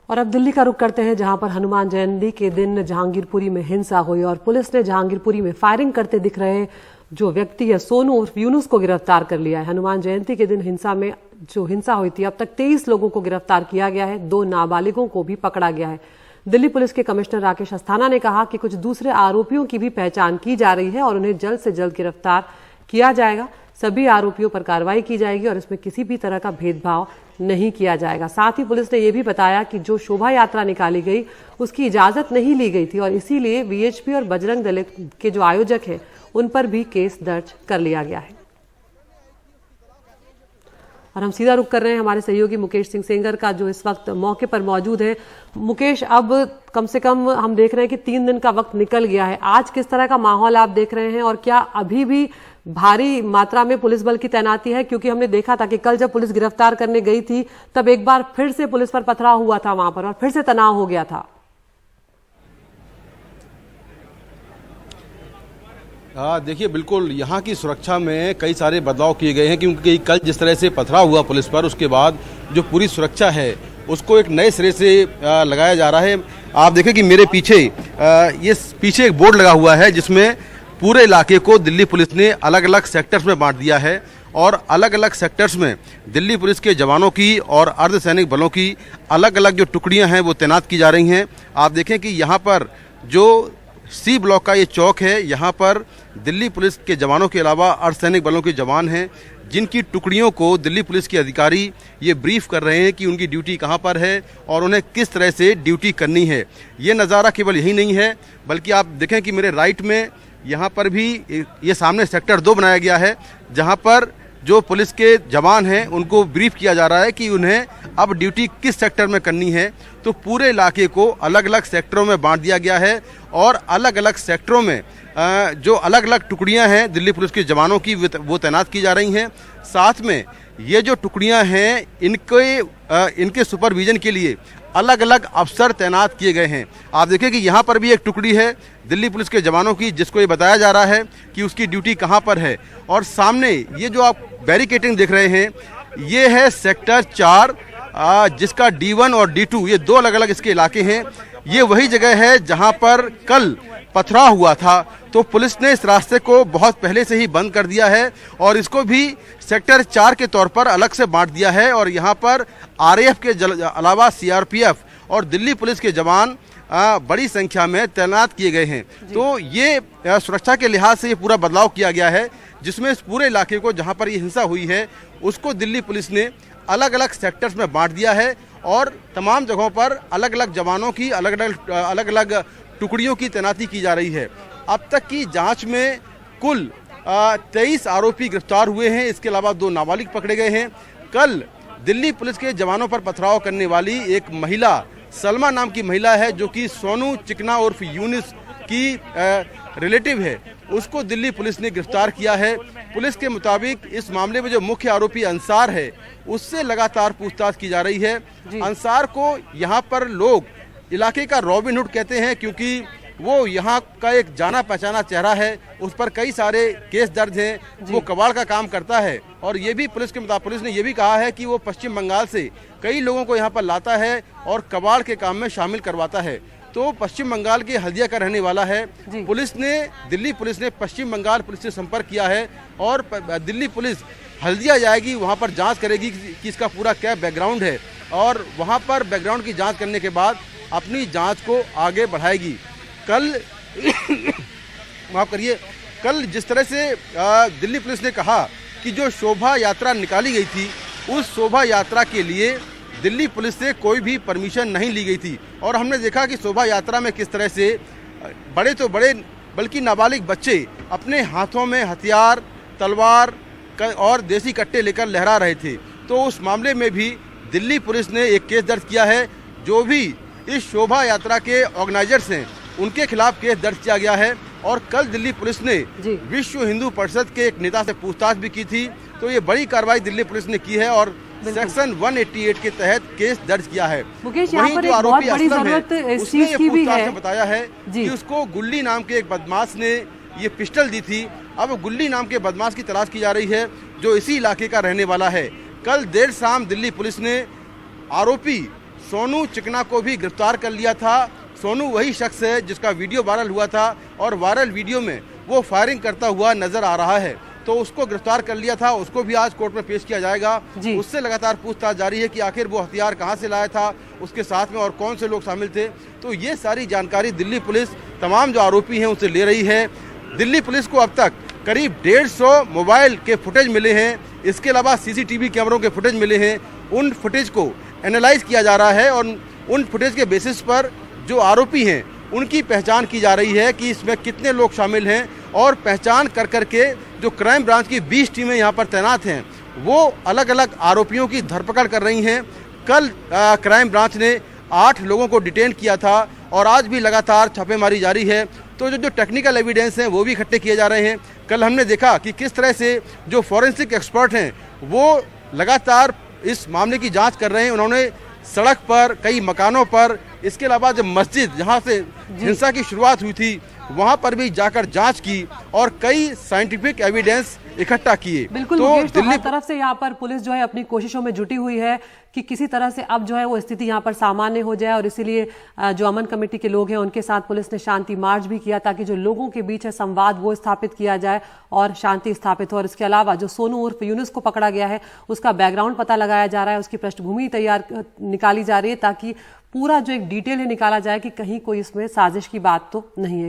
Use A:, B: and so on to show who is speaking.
A: और अब दिल्ली का रुख करते हैं, जहां पर हनुमान जयंती के दिन जहांगीरपुरी में हिंसा हुई और पुलिस ने जहांगीरपुरी में फायरिंग करते दिख रहे जो व्यक्ति है सोनू उर्फ यूनुस को गिरफ्तार कर लिया है। हनुमान जयंती के दिन जो हिंसा हुई थी, अब तक 23 लोगों को गिरफ्तार किया गया है, 2 नाबालिगों को भी पकड़ा गया है। दिल्ली पुलिस के कमिश्नर राकेश अस्थाना ने कहा कि कुछ दूसरे आरोपियों की भी पहचान की जा रही है और उन्हें जल्द से जल्द गिरफ्तार किया जाएगा। सभी आरोपियों पर कार्रवाई की जाएगी और इसमें किसी भी तरह का भेदभाव नहीं किया जाएगा। साथ ही पुलिस ने यह भी बताया कि जो शोभा यात्रा निकाली गई उसकी इजाजत नहीं ली गई थी और इसीलिए वीएचपी और बजरंग दल के जो आयोजक हैं उन पर भी केस दर्ज कर लिया गया है। और हम सीधा रुख कर रहे हैं हमारे सहयोगी मुकेश सिंह सेंगर का, जो इस वक्त मौके पर मौजूद है। मुकेश, अब कम से कम हम देख रहे हैं कि 3 दिन का वक्त निकल गया है। आज किस तरह का माहौल आप देख रहे हैं और क्या अभी भी भारी मात्रा में पुलिस बल की तैनाती है? क्योंकि हमने देखा था कि कल जब पुलिस गिरफ्तार करने गई थी तब एक बार फिर से पुलिस पर पथराव हुआ था वहां पर और फिर से तनाव हो गया था।
B: देखिए, बिल्कुल यहाँ की सुरक्षा में कई सारे बदलाव किए गए हैं, क्योंकि कल जिस तरह से पथराव हुआ पुलिस पर, उसके बाद जो पूरी सुरक्षा है उसको एक नए सिरे से लगाया जा रहा है। आप देखें कि मेरे पीछे ये पीछे एक बोर्ड लगा हुआ है जिसमें पूरे इलाके को दिल्ली पुलिस ने अलग अलग सेक्टर्स में बांट दिया है और अलग अलग सेक्टर्स में दिल्ली पुलिस के जवानों की और अर्धसैनिक बलों की अलग अलग जो टुकड़ियां हैं वो तैनात की जा रही हैं। आप देखें कि यहाँ पर जो सी ब्लॉक का ये चौक है, यहाँ पर दिल्ली पुलिस के जवानों के अलावा अर्धसैनिक बलों के जवान हैं जिनकी टुकड़ियों को दिल्ली पुलिस के अधिकारी ये ब्रीफ कर रहे हैं कि उनकी ड्यूटी कहाँ पर है और उन्हें किस तरह से ड्यूटी करनी है। ये नज़ारा केवल यही नहीं है, बल्कि आप देखें कि मेरे राइट में यहाँ पर भी ये सामने सेक्टर 2 बनाया गया है, जहाँ पर जो पुलिस के जवान हैं उनको ब्रीफ किया जा रहा है कि उन्हें अब ड्यूटी किस सेक्टर में करनी है। तो पूरे इलाके को अलग अलग सेक्टरों में बांट दिया गया है और अलग अलग सेक्टरों में जो अलग अलग टुकड़ियां हैं दिल्ली पुलिस के जवानों की वो तैनात की जा रही हैं। साथ में ये जो टुकड़ियां हैं इनके सुपरविजन के लिए अलग अलग अफसर तैनात किए गए हैं। आप देखिए कि यहाँ पर भी एक टुकड़ी है दिल्ली पुलिस के जवानों की, जिसको ये बताया जा रहा है कि उसकी ड्यूटी कहाँ पर है। और सामने ये जो आप बैरिकेडिंग देख रहे हैं, ये है सेक्टर 4, जिसका D1 और D2 ये 2 अलग अलग इसके इलाके हैं। ये वही जगह है जहाँ पर कल पथराव हुआ था, तो पुलिस ने इस रास्ते को बहुत पहले से ही बंद कर दिया है और इसको भी सेक्टर 4 के तौर पर अलग से बांट दिया है। और यहाँ पर RAF के अलावा CRPF और दिल्ली पुलिस के जवान बड़ी संख्या में तैनात किए गए हैं। तो ये सुरक्षा के लिहाज से ये पूरा बदलाव किया गया है, जिसमें इस पूरे इलाके को जहाँ पर ये हिंसा हुई है उसको दिल्ली पुलिस ने अलग अलग सेक्टर्स में बांट दिया है और तमाम जगहों पर अलग अलग जवानों की अलग अलग टुकड़ियों की तैनाती की जा रही है। अब तक की जांच में कुल 23 आरोपी गिरफ्तार हुए हैं, इसके अलावा 2 नाबालिग पकड़े गए हैं। कल दिल्ली पुलिस के जवानों पर पथराव करने वाली एक महिला, सलमा नाम की महिला है, जो कि सोनू चिकना उर्फ यूनुस की रिलेटिव है, उसको दिल्ली पुलिस ने गिरफ्तार किया है। पुलिस के मुताबिक इस मामले में जो मुख्य आरोपी अंसार है उससे लगातार पूछताछ की जा रही है। अंसार को यहाँ पर लोग इलाके का रॉबिन हुड कहते हैं, क्योंकि वो यहाँ का एक जाना पहचाना चेहरा है, उस पर कई सारे केस दर्ज हैं, वो कबाड़ का काम करता है। और ये भी पुलिस के मुताबिक पुलिस ने ये भी कहा है कि वो पश्चिम बंगाल से कई लोगों को यहाँ पर लाता है और कबाड़ के काम में शामिल करवाता है। तो पश्चिम बंगाल के हल्दिया का रहने वाला है। दिल्ली पुलिस ने पश्चिम बंगाल पुलिस से संपर्क किया है और दिल्ली पुलिस हल्दिया जाएगी, वहाँ पर जाँच करेगी कि इसका पूरा क्या बैकग्राउंड है और वहाँ पर बैकग्राउंड की जाँच करने के बाद अपनी जांच को आगे बढ़ाएगी। कल माफ करिए, कल जिस तरह से दिल्ली पुलिस ने कहा कि जो शोभा यात्रा निकाली गई थी, उस शोभा यात्रा के लिए दिल्ली पुलिस से कोई भी परमिशन नहीं ली गई थी और हमने देखा कि शोभा यात्रा में किस तरह से बड़े तो बड़े बल्कि नाबालिग बच्चे अपने हाथों में हथियार, तलवार और देसी कट्टे लेकर लहरा रहे थे। तो उस मामले में भी दिल्ली पुलिस ने एक केस दर्ज किया है। जो भी इस शोभा यात्रा के ऑर्गेनाइजर्स हैं उनके खिलाफ केस दर्ज किया गया है। और कल दिल्ली पुलिस ने विश्व हिंदू परिषद के एक नेता से पूछताछ भी की थी। तो ये बड़ी कार्रवाई दिल्ली पुलिस ने की है और सेक्शन 188 के तहत केस दर्ज किया है।
A: वहीं जो आरोपी असलम है, उसने ये पूछताछ में
B: बताया है कि उसको गुल्ली नाम के एक बदमाश ने ये पिस्टल दी थी। अब गुल्ली नाम के बदमाश की तलाश की जा रही है, जो इसी इलाके का रहने वाला है। कल देर शाम दिल्ली पुलिस ने आरोपी सोनू चिकना को भी गिरफ्तार कर लिया था। सोनू वही शख्स है जिसका वीडियो वायरल हुआ था और वायरल वीडियो में वो फायरिंग करता हुआ नजर आ रहा है, तो उसको गिरफ्तार कर लिया था। उसको भी आज कोर्ट में पेश किया जाएगा। उससे लगातार पूछताछ जारी है कि आखिर वो हथियार कहां से लाया था, उसके साथ में और कौन से लोग शामिल थे। तो ये सारी जानकारी दिल्ली पुलिस तमाम जो आरोपी हैं उनसे ले रही है। दिल्ली पुलिस को अब तक करीब 150 मोबाइल के फुटेज मिले हैं। इसके अलावा सीसीटीवी कैमरों के फुटेज मिले हैं। उन फुटेज को एनालाइज किया जा रहा है और उन फुटेज के बेसिस पर जो आरोपी हैं उनकी पहचान की जा रही है कि इसमें कितने लोग शामिल हैं, और पहचान कर करके जो क्राइम ब्रांच की 20 टीमें यहाँ पर तैनात हैं वो अलग अलग आरोपियों की धरपकड़ कर रही हैं। कल क्राइम ब्रांच ने 8 लोगों को डिटेन किया था और आज भी लगातार छापेमारी जारी है। तो जो टेक्निकल एविडेंस हैं वो भी इकट्ठे किए जा रहे हैं। कल हमने देखा कि किस तरह से जो फॉरेंसिक एक्सपर्ट हैं वो लगातार इस मामले की जांच कर रहे हैं। उन्होंने सड़क पर, कई मकानों पर, इसके अलावा जब मस्जिद जहां से हिंसा की शुरुआत हुई थी वहां पर भी जाकर जांच की और कई साइंटिफिक एविडेंस इकट्ठा किए।
A: बिल्कुल,
B: तो
A: दिल्ली हर तरफ से यहाँ पर पुलिस जो है अपनी कोशिशों में जुटी हुई है कि किसी तरह से अब जो है वो स्थिति यहाँ पर सामान्य हो जाए, और इसीलिए जो अमन कमेटी के लोग हैं उनके साथ पुलिस ने शांति मार्च भी किया ताकि जो लोगों के बीच है संवाद वो स्थापित किया जाए और शांति स्थापित हो। और इसके अलावा जो सोनू उर्फ यूनुस को पकड़ा गया है उसका बैकग्राउंड पता लगाया जा रहा है, उसकी पृष्ठभूमि तैयार निकाली जा रही है ताकि पूरा जो एक डिटेल है निकाला जाए कि कहीं कोई इसमें साजिश की बात तो नहीं है।